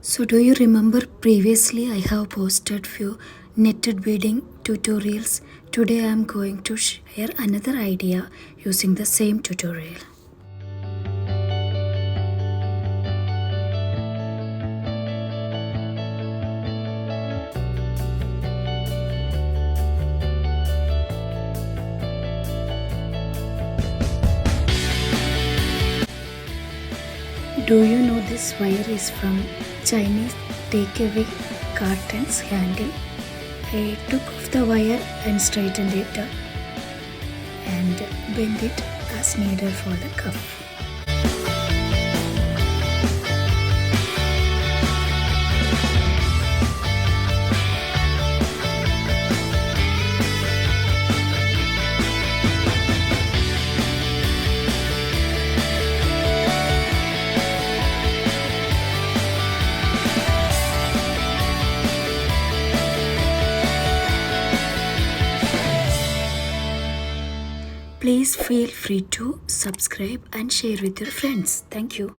So do you remember previously I have posted few netted beading tutorials. Today I am going to share another idea using the same tutorial. Do you know this wire is from Chinese takeaway cartons handle? I took off the wire and straightened it up and bend it as needed for the cuff. Please feel free to subscribe and share with your friends. Thank you.